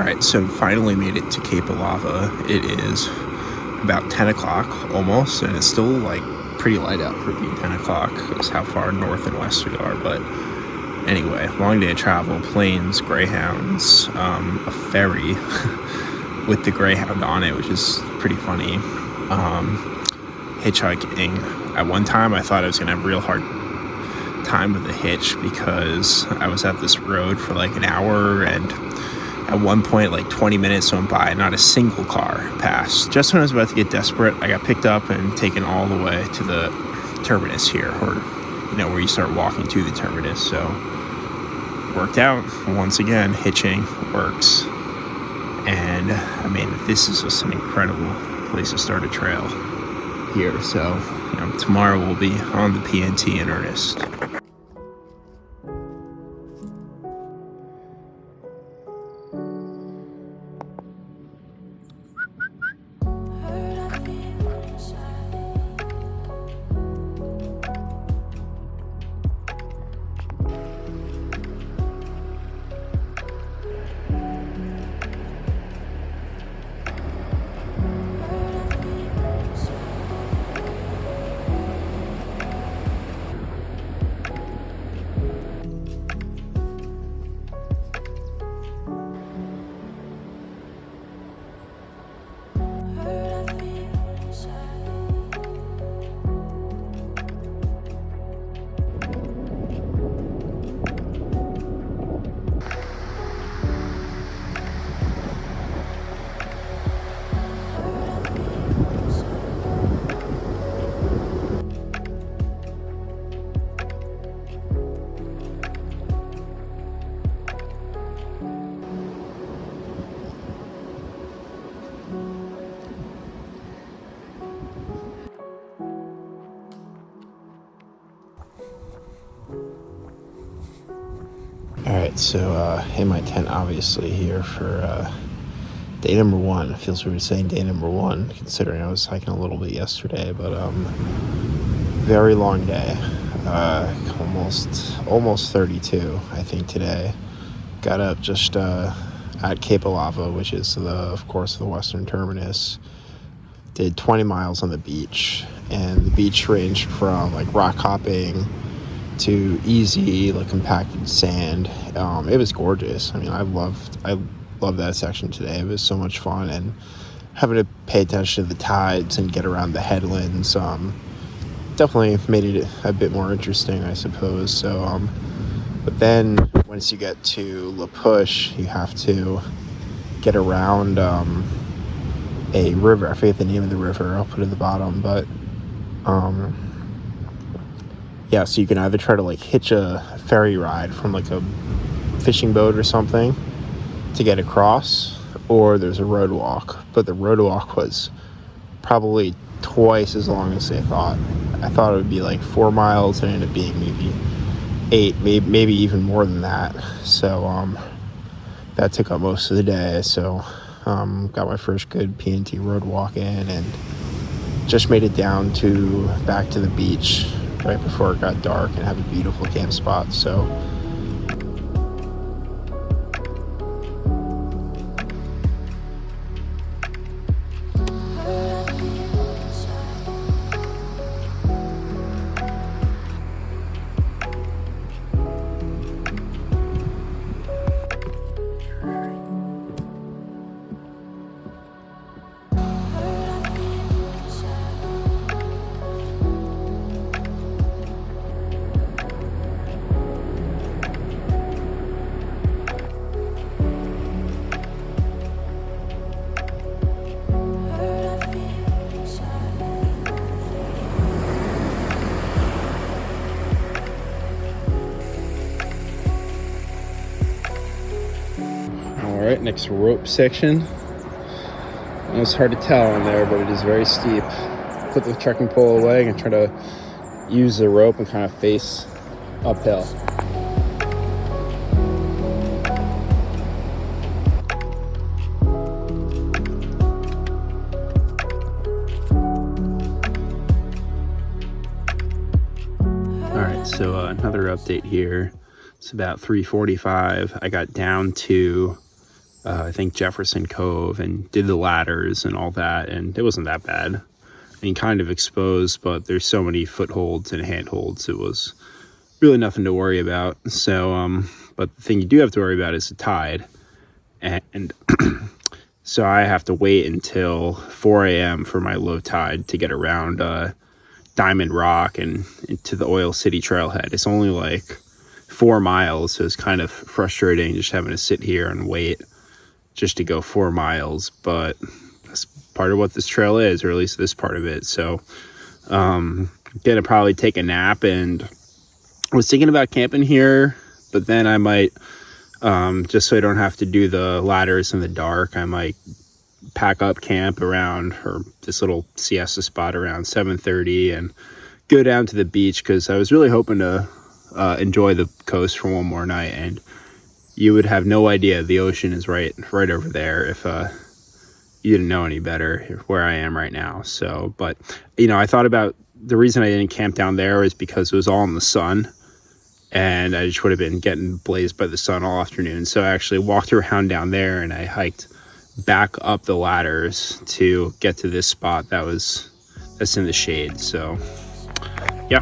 Alright, so finally made it to Cape Alava. It is about 10 o'clock almost, and it's still like pretty light out for being 10 o'clock. It's how far north and west we are, but anyway, long day of travel, planes, Greyhounds, a ferry with the Greyhound on it, which is pretty funny. Hitchhiking. At one time, I thought I was going to have a real hard time with the hitch because I was at this road for like an hour, and at one point, like 20 minutes went by, not a single car passed. Just when I was about to get desperate, I got picked up and taken all the way to the terminus here, or where you start walking to the terminus. So worked out. Once again, hitching works. And I mean, this is just an incredible place to start a trail here. So tomorrow we'll be on the PNT in earnest. Alright, so in my tent obviously here for day number one. It feels weird saying day number one considering I was hiking a little bit yesterday, but very long day. Almost 32 I think today. Got up just at Cape Alava, which is of course the western terminus. Did 20 miles on the beach, and the beach ranged from like rock hopping to easy, like compacted sand. It was gorgeous. I mean, I loved that section today. It was so much fun, and having to pay attention to the tides and get around the headlands definitely made it a bit more interesting, I suppose. So, but then once you get to La Push, you have to get around a river. I forget the name of the river. I'll put it at the bottom, but yeah, so you can either try to like hitch a ferry ride from like a fishing boat or something to get across, or there's a road walk. But the road walk was probably twice as long as they thought. I thought it would be like 4 miles, and it ended up being maybe 8, maybe even more than that. So that took up most of the day. So got my first good PNT road walk in, and just made it down back to the beach right before it got dark and have a beautiful camp spot. So Alright, next rope section. It's hard to tell on there, but it is very steep. Put the trekking pole away and try to use the rope and kind of face uphill. Alright, so another update here. It's about 3:45. I got down to I think Jefferson Cove, and did the ladders and all that, and it wasn't that bad. I mean, kind of exposed, but there's so many footholds and handholds, it was really nothing to worry about. So but the thing you do have to worry about is the tide, and so I have to wait until 4 a.m. for my low tide to get around Diamond Rock and into the Oil City trailhead. It's only like 4 miles, so it's kind of frustrating just having to sit here and wait just to go 4 miles, but that's part of what this trail is, or at least this part of it. So gonna probably take a nap, and I was thinking about camping here, but then I might just so I don't have to do the ladders in the dark, I might pack up camp around, or this little siesta spot around 7:30, and go down to the beach, because I was really hoping to enjoy the coast for one more night. And you would have no idea the ocean is right over there if you didn't know any better where I am right now. So, but I thought about the reason I didn't camp down there is because it was all in the sun, and I just would have been getting blazed by the sun all afternoon. So I actually walked around down there, and I hiked back up the ladders to get to this spot that's in the shade. So yeah.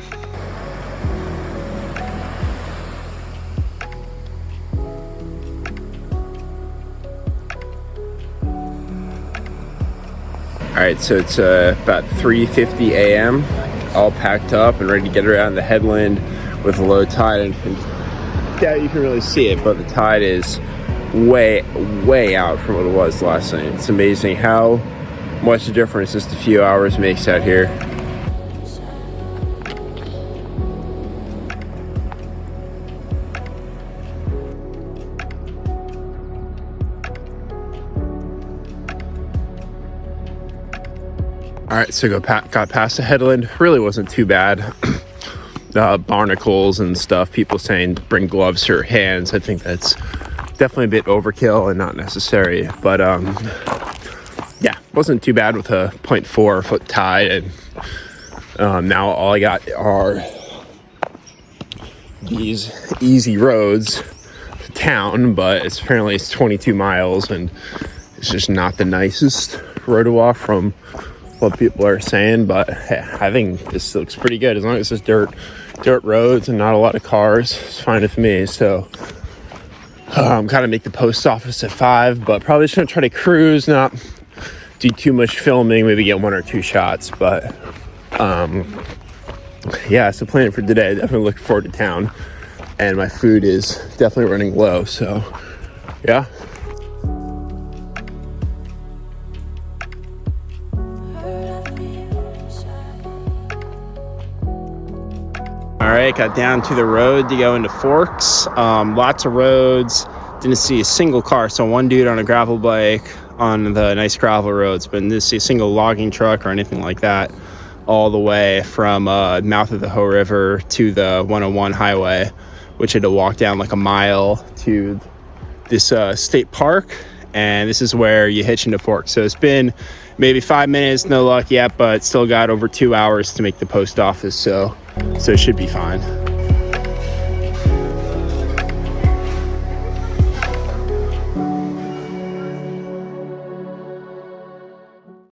All right, so it's about 3:50 a.m. all packed up and ready to get around the headland with a low tide, and yeah, you can really see it, but the tide is way out from what it was last night. It's amazing how much the difference just a few hours makes out here. All right, so got past the headland. Really wasn't too bad. Barnacles and stuff, people saying bring gloves for your hands. I think that's definitely a bit overkill and not necessary, but yeah, wasn't too bad with a 0.4 foot tide. And now all I got are these easy roads to town, but apparently it's 22 miles, and it's just not the nicest road to walk from what people are saying. But hey, I think this looks pretty good as long as it's dirt roads and not a lot of cars. It's fine with me. So I'm kind of make the post office at 5, but probably just gonna try to cruise, not do too much filming, maybe get 1 or 2 shots. But yeah, so planning for today. Definitely looking forward to town, and my food is definitely running low. So yeah. All right, got down to the road to go into Forks. Lots of roads. Didn't see a single car. So one dude on a gravel bike on the nice gravel roads, but didn't see a single logging truck or anything like that all the way from mouth of the Hoh River to the 101 highway, which had to walk down like a mile to this state park. And this is where you hitch into Forks. So it's been maybe 5 minutes, no luck yet, but still got over 2 hours to make the post office. So it should be fine.